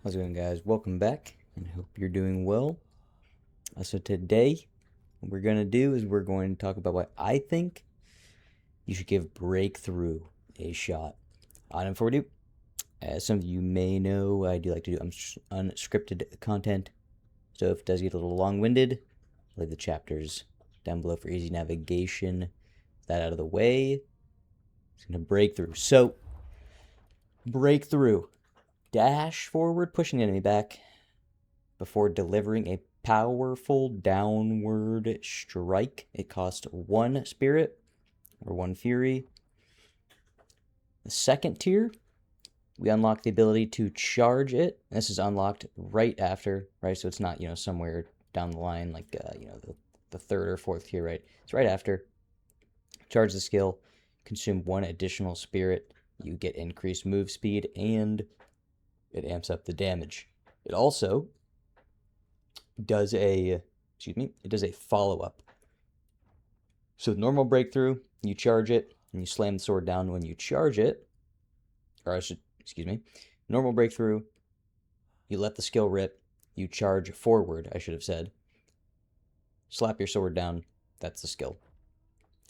How's it going, guys? Welcome back, and I hope you're doing well. So today, what we're going to do is we're going to talk about why I think you should give Breakthrough a shot. On and for you, as some of you may know, I do like to do unscripted content, so if it does get a little long-winded, I'll leave the chapters down below for easy navigation. That out of the way, it's going to Breakthrough. So, Breakthrough. Dash forward, pushing the enemy back before delivering a powerful downward strike. It costs 1 spirit or 1 fury. The second tier, we unlock the ability to charge it. This is unlocked right after, right? So it's not, somewhere down the line like, the third or fourth tier, right? It's right after. Charge the skill, consume 1 additional spirit. You get increased move speed and it amps up the damage. It also does a follow-up. So normal breakthrough, you charge it, and you slam the sword down when you charge it. Normal breakthrough, you let the skill rip, you charge forward, I should have said. Slap your sword down, that's the skill.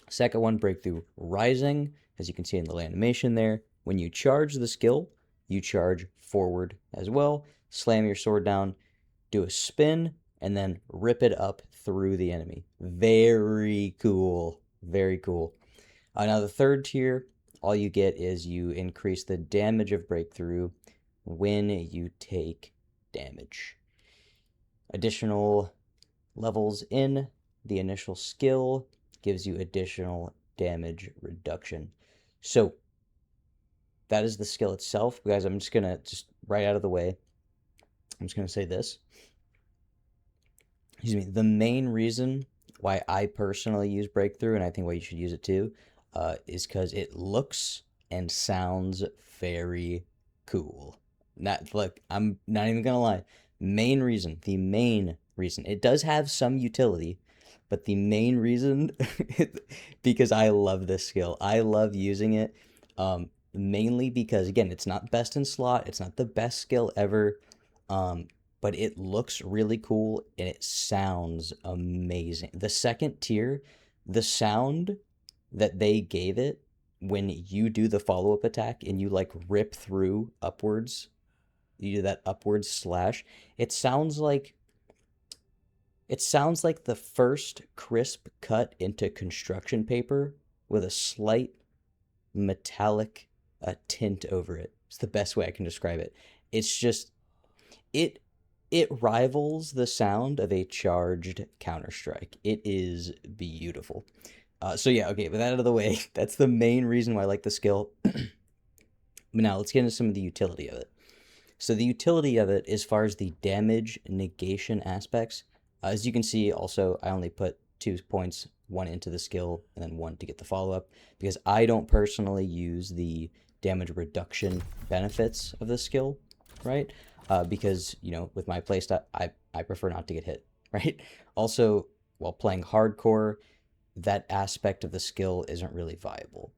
Second one, breakthrough rising, as you can see in the animation there. When you charge the skill, you charge forward as well, slam your sword down, do a spin, and then rip it up through the enemy. Very cool. Very cool. Now the third tier, all you get is you increase the damage of breakthrough when you take damage. Additional levels in the initial skill gives you additional damage reduction. So that is the skill itself. Guys, I'm just going to, right out of the way, I'm just going to say this. The main reason why I personally use Breakthrough, and I think why you should use it too, is because it looks and sounds very cool. I'm not even going to lie. The main reason, it does have some utility, but the main reason, because I love this skill. I love using it. Mainly because, again, it's not best in slot, it's not the best skill ever, but it looks really cool and it sounds amazing. The second tier, the sound that they gave it when you do the follow-up attack and you rip through upwards, you do that upwards slash, it sounds like the first crisp cut into construction paper with a slight metallic tint over it. It's the best way I can describe it. It's just, it rivals the sound of a charged Counter-Strike. It is beautiful. So yeah, okay, with that out of the way, that's the main reason why I like the skill. But now let's get into some of the utility of it. So the utility of it, as far as the damage negation aspects, as you can see, also, I only put 2 points, 1 into the skill, and then 1 to get the follow-up, because I don't personally use the damage reduction benefits of the skill, right? Because, with my playstyle, I prefer not to get hit, right? Also, while playing hardcore, that aspect of the skill isn't really viable.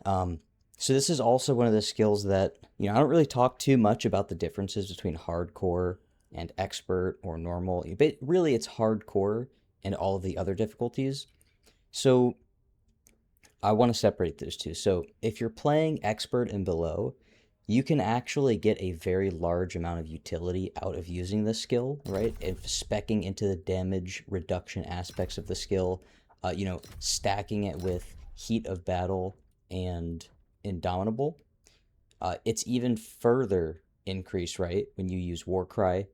So this is also one of the skills that, I don't really talk too much about the differences between hardcore and expert or normal, but really it's hardcore and all of the other difficulties. So I want to separate those two. So if you're playing expert and below, you can actually get a very large amount of utility out of using this skill, right? And speccing into the damage reduction aspects of the skill, stacking it with heat of battle and indomitable. It's even further increased, right? When you use Warcry,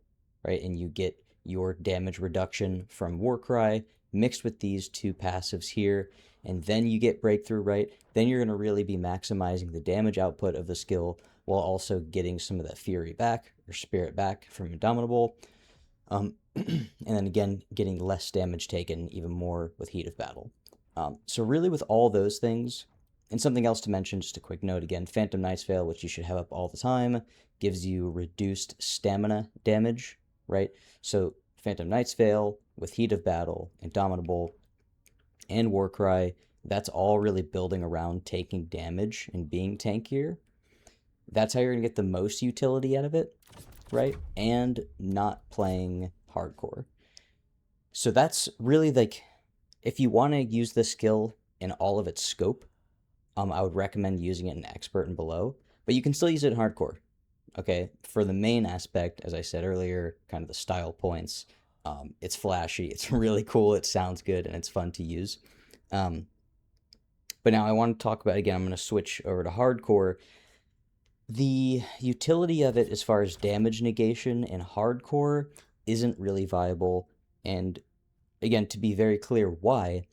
right? And you get your damage reduction from Warcry mixed with these 2 passives here, and then you get Breakthrough, right? Then you're going to really be maximizing the damage output of the skill while also getting some of that Fury back, or Spirit back from Indomitable. And then again, getting less damage taken, even more with Heat of Battle. So really with all those things, and something else to mention, just a quick note again, Phantom Knight's Veil, which you should have up all the time, gives you reduced stamina damage, right? So Phantom Knight's Veil with Heat of Battle, Indomitable, and Warcry, that's all really building around taking damage and being tankier. That's how you're going to get the most utility out of it. right? And not playing hardcore. So that's really like, if you want to use the skill in all of its scope, I would recommend using it in expert and below, but you can still use it in hardcore. Okay, for the main aspect, as I said earlier, kind of the style points, it's flashy, it's really cool, it sounds good, and it's fun to use. Um, but now I want to talk about, again, I'm going to switch over to hardcore. The utility of it as far as damage negation in hardcore isn't really viable. And again, to be very clear why,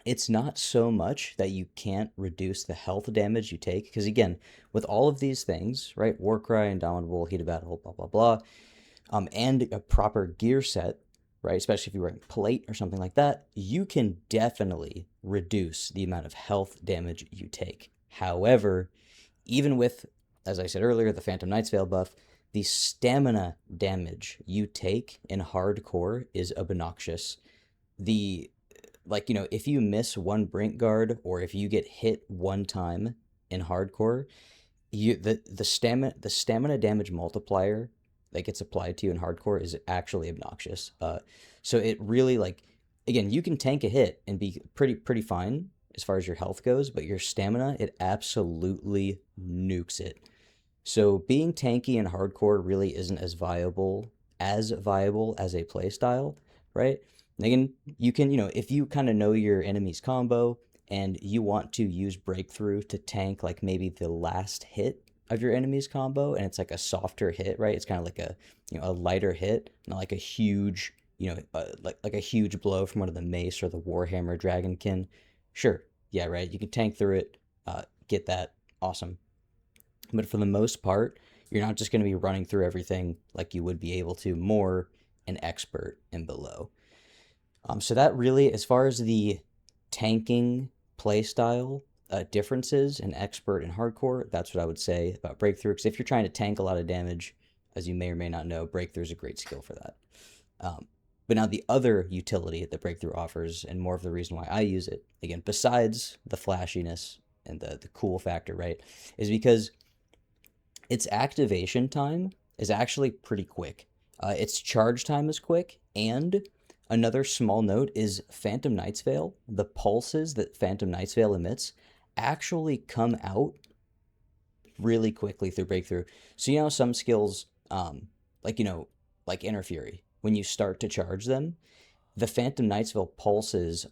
it's not so much that you can't reduce the health damage you take, because again, with all of these things, right, Warcry, Indomitable, Heat of Battle, blah, blah, blah, and a proper gear set, right, especially if you're wearing plate or something like that, you can definitely reduce the amount of health damage you take. However, even with, as I said earlier, the Phantom Knight's Veil buff, the stamina damage you take in hardcore is obnoxious. Like, if you miss one brink guard, or if you get hit one time in hardcore, the stamina damage multiplier that gets applied to you in hardcore is actually obnoxious. So it really, like, again, you can tank a hit and be pretty fine as far as your health goes, but your stamina, it absolutely nukes it. So being tanky in hardcore really isn't as viable as a playstyle, right? And again, you can, if you kind of know your enemy's combo and you want to use breakthrough to tank like maybe the last hit of your enemy's combo, and it's like a softer hit, right? It's kind of like a lighter hit, not like a huge, like a huge blow from one of the mace or the Warhammer Dragonkin. Sure, yeah, right. You can tank through it, get that, awesome. But for the most part, you're not just going to be running through everything like you would be able to more in expert and below. So that really, as far as the tanking playstyle differences in expert and hardcore, that's what I would say about breakthrough. Because if you're trying to tank a lot of damage, as you may or may not know, breakthrough is a great skill for that. But now the other utility that breakthrough offers, and more of the reason why I use it, again, besides the flashiness and the cool factor, right, is because its activation time is actually pretty quick. Its charge time is quick, and another small note is Phantom Knight's Veil. The pulses that Phantom Knight's Veil emits actually come out really quickly through breakthrough. So some skills, like Inner Fury, when you start to charge them, the Phantom Knight's Veil pulses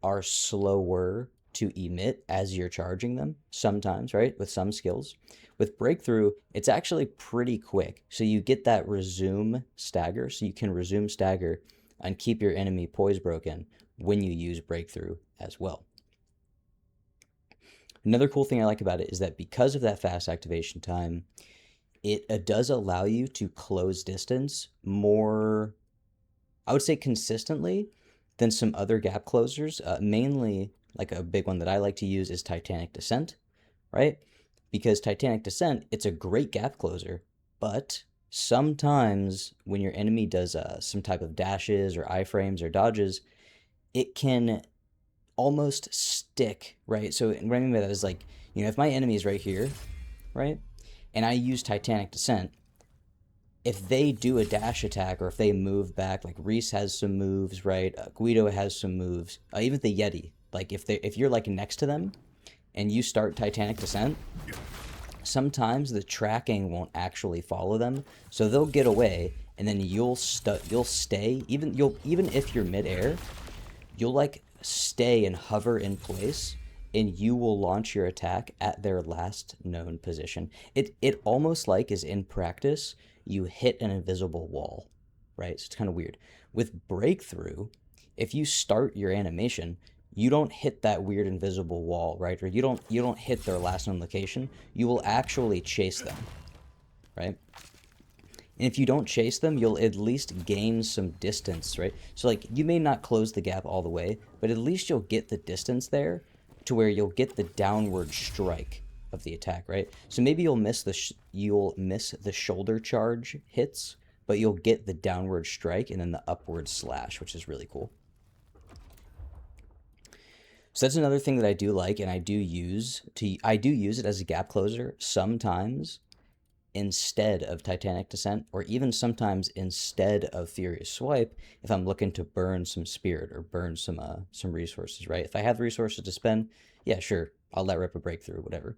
are slower to emit as you're charging them sometimes, right? With some skills. With breakthrough, it's actually pretty quick. So you get that resume stagger, so you can resume stagger and keep your enemy poise broken when you use breakthrough as well. Another cool thing I like about it is that because of that fast activation time, it does allow you to close distance more, I would say, consistently than some other gap closers. Mainly, like a big one that I like to use is Titanic Descent, right? Because Titanic Descent, it's a great gap closer, but sometimes when your enemy does some type of dashes or iframes or dodges, it can almost stick, right? So what I mean by that is, like, if my enemy is right here, right, and I use Titanic Descent, if they do a dash attack or if they move back, like Reese has some moves, right? Gwydo has some moves. Even the Yeti, like if you're like next to them and you start Titanic Descent, sometimes the tracking won't actually follow them, so they'll get away, and then you'll stay, even if you're midair, you'll like stay and hover in place, and you will launch your attack at their last known position. It almost like is in practice you hit an invisible wall, right? So it's kind of weird. With breakthrough, if you start your animation, you don't hit that weird invisible wall, right? Or you don't hit their last known location. You will actually chase them, right? And if you don't chase them, you'll at least gain some distance, right? So like you may not close the gap all the way, but at least you'll get the distance there to where you'll get the downward strike of the attack, right? So maybe you'll miss the shoulder charge hits, but you'll get the downward strike and then the upward slash, which is really cool. So that's another thing that I do like, and I do use it as a gap closer sometimes. instead of Titanic Descent, or even sometimes instead of Furious Swipe if I'm looking to burn some spirit or burn some resources, right? If I have resources to spend, yeah, sure, I'll let rip a breakthrough, whatever.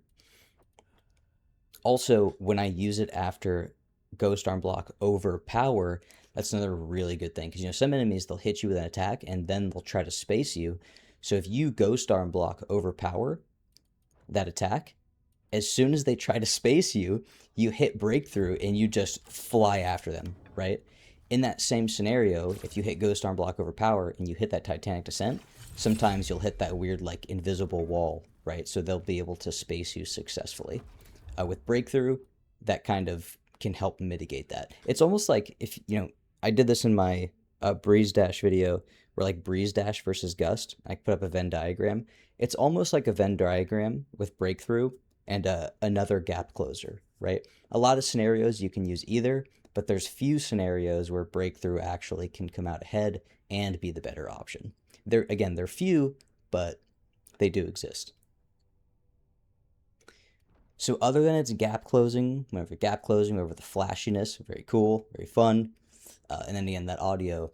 Also, when I use it after Ghost Arm Block overpower, that's another really good thing, because some enemies, they'll hit you with an attack and then they'll try to space you. So if you Ghost Arm Block overpower that attack, as soon as they try to space you, you hit breakthrough and you just fly after them, right? In that same scenario, if you hit Ghost Arm Block overpower and you hit that Titanic Descent, sometimes you'll hit that weird like invisible wall, right? So they'll be able to space you successfully. With breakthrough, that kind of can help mitigate that. It's almost like if, I did this in my Breeze Dash video, where like Breeze Dash versus Gust, I put up a Venn diagram. It's almost like a Venn diagram with breakthrough and another gap closer, right? A lot of scenarios you can use either, but there's few scenarios where breakthrough actually can come out ahead and be the better option. They're few, but they do exist. So other than its gap closing, whenever the flashiness, very cool, very fun, and then again, that audio,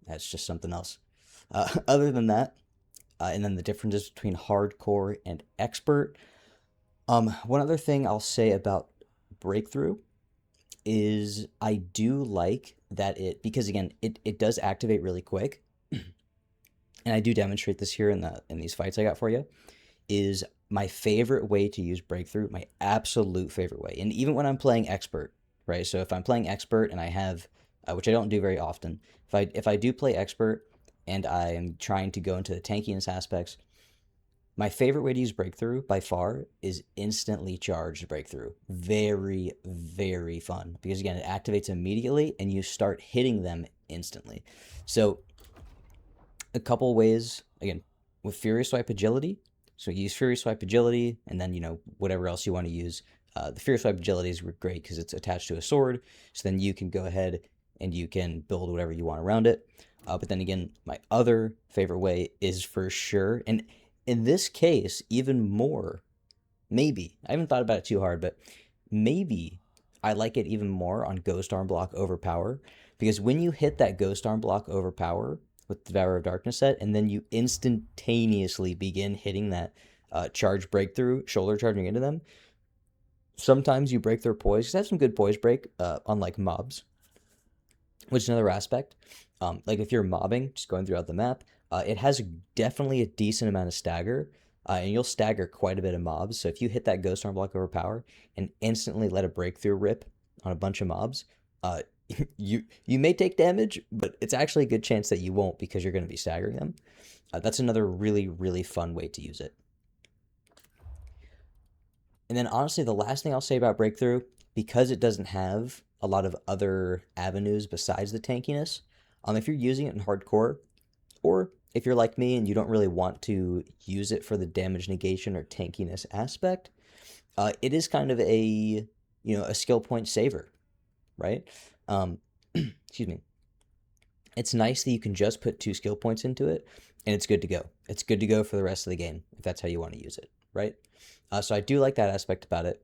that's just something else. Other than that, and then the differences between hardcore and expert. One other thing I'll say about breakthrough is I do like that because again, it does activate really quick, and I do demonstrate this here in these fights I got for you, is my favorite way to use breakthrough, my absolute favorite way. And even when I'm playing expert, right? So if I'm playing expert and I have, which I don't do very often, if I do play expert and I am trying to go into the tankiness aspects, my favorite way to use breakthrough by far is instantly charged breakthrough. Very, very fun, because again, it activates immediately and you start hitting them instantly. So a couple ways, again, with Furious Swipe agility. So you use Furious Swipe agility, and then, whatever else you want to use. The Furious Swipe agility is great because it's attached to a sword, so then you can go ahead and you can build whatever you want around it. But then again, my other favorite way is for sure, and in this case, even more, maybe, I haven't thought about it too hard, but maybe I like it even more on Ghost Arm Block Overpower, because when you hit that Ghost Arm Block Overpower with the Devourer of Darkness set, and then you instantaneously begin hitting that charge breakthrough, shoulder charging into them, sometimes you break their poise, because I have some good poise break on like mobs, which is another aspect. Like if you're mobbing, just going throughout the map, it has definitely a decent amount of stagger, and you'll stagger quite a bit of mobs. So if you hit that Ghost Arm Block Overpower and instantly let a breakthrough rip on a bunch of mobs, you may take damage, but it's actually a good chance that you won't, because you're going to be staggering them. That's another really, really fun way to use it. And then honestly, the last thing I'll say about breakthrough, because it doesn't have a lot of other avenues besides the tankiness, if you're using it in hardcore, or if you're like me and you don't really want to use it for the damage negation or tankiness aspect, it is kind of a skill point saver, right? Excuse me. It's nice that you can just put 2 skill points into it, and it's good to go. It's good to go for the rest of the game, if that's how you want to use it, right? So I do like that aspect about it.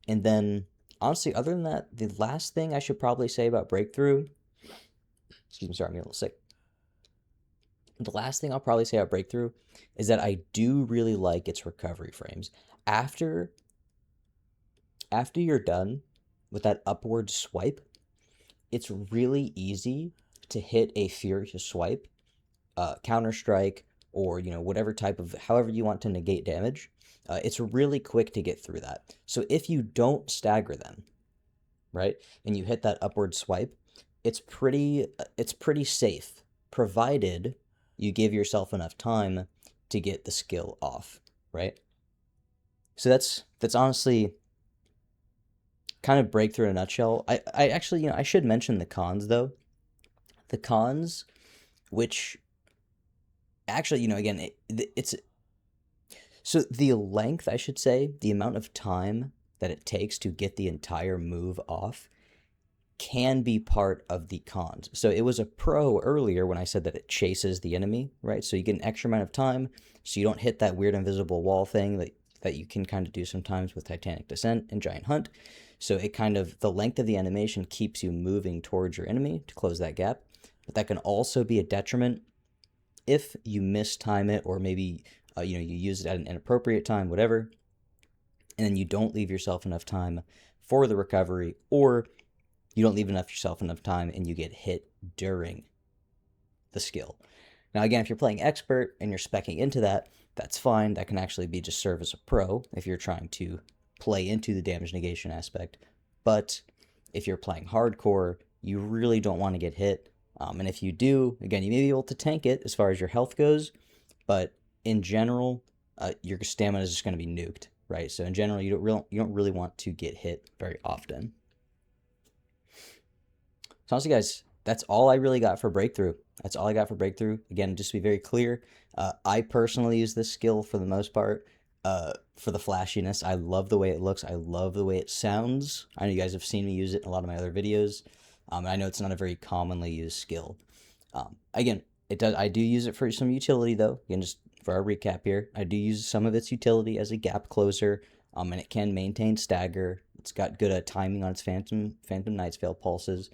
And then, honestly, other than that, the last thing I should probably say about breakthrough, excuse me, sorry, I'm getting a little sick. The last thing I'll probably say about breakthrough is that I do really like its recovery frames. After you're done with that upward swipe, it's really easy to hit a furious swipe, counter strike, or whatever type of, however you want to negate damage. It's really quick to get through that. So if you don't stagger them, right, and you hit that upward swipe, it's pretty safe, provided you give yourself enough time to get the skill off, right? So that's honestly kind of breakthrough in a nutshell. I actually, I should mention the cons though. The cons, which actually, again, it's so the length, I should say, the amount of time that it takes to get the entire move off can be part of the cons. So it was a pro earlier when I said that it chases the enemy, right? So you get an extra amount of time, so you don't hit that weird invisible wall thing that you can kind of do sometimes with Titanic Descent and Giant Hunt. So it kind of, the length of the animation keeps you moving towards your enemy to close that gap. But that can also be a detriment if you mistime it, or maybe you use it at an inappropriate time, whatever, and then you don't leave yourself enough time for the recovery, or you don't leave yourself enough time and you get hit during the skill. Now, again, if you're playing expert and you're speccing into that, that's fine. That can actually be just serve as a pro if you're trying to play into the damage negation aspect. But if you're playing hardcore, you really don't want to get hit. And if you do, again, you may be able to tank it as far as your health goes, but in general, your stamina is just going to be nuked, right? So in general, you don't really want to get hit very often. So honestly, guys, that's all I really got for Breakthrough. That's all I got for Breakthrough. Again, just to be very clear, I personally use this skill for the most part for the flashiness. I love the way it looks. I love the way it sounds. I know you guys have seen me use it in a lot of my other videos. And I know it's not a very commonly used skill. Again, I do use it for some utility, though. Again, just for our recap here, I do use some of its utility as a gap closer, and it can maintain stagger. It's got good timing on its Phantom Knight's Veil pulses.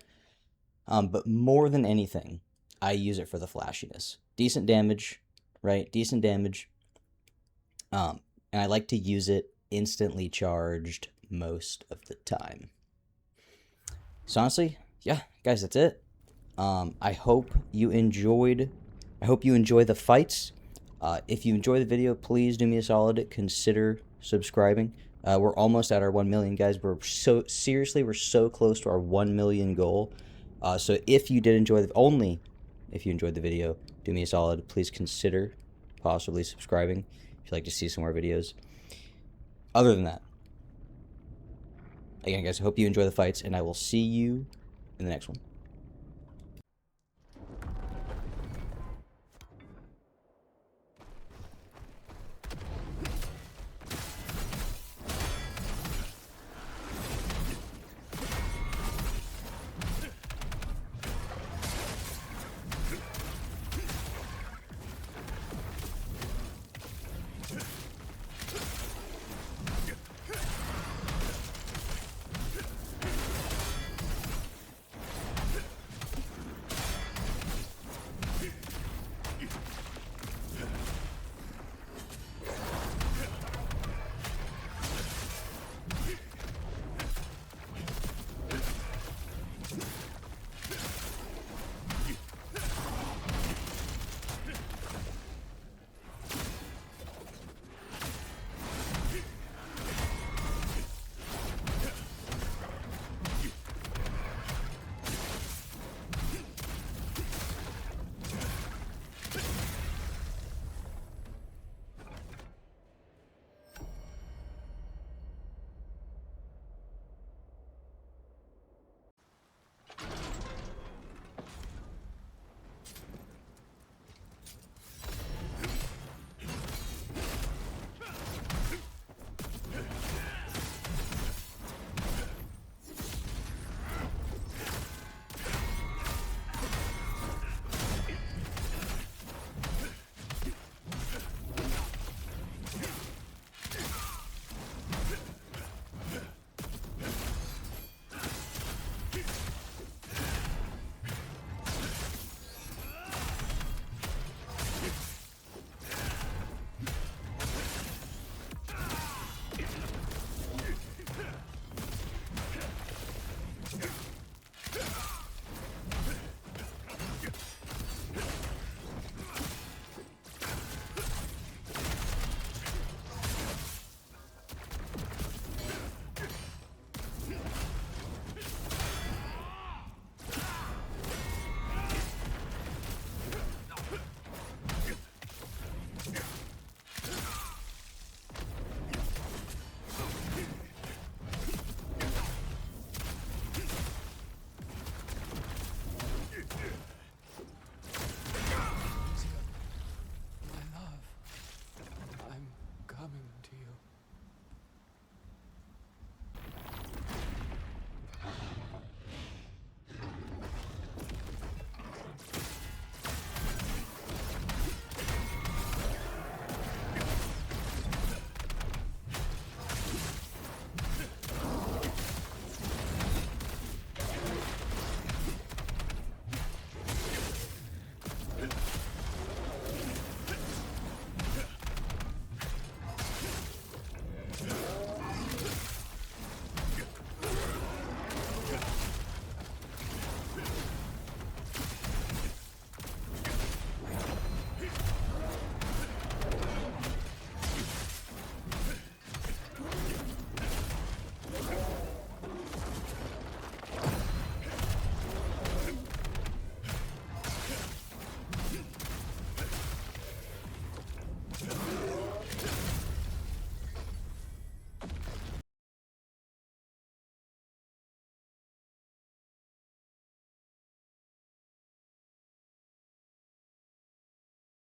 But more than anything, I use it for the flashiness. Decent damage, right? Decent damage. And I like to use it instantly charged most of the time. So honestly, yeah, guys, that's it. I hope you enjoy the fights. If you enjoy the video, please do me a solid, consider subscribing. We're almost at our 1 million, guys. We're so close to our 1 million goal. So if you did enjoy if you enjoyed the video, do me a solid, please consider possibly subscribing if you'd like to see some more videos. Other than that, again, guys, I hope you enjoy the fights, and I will see you in the next one.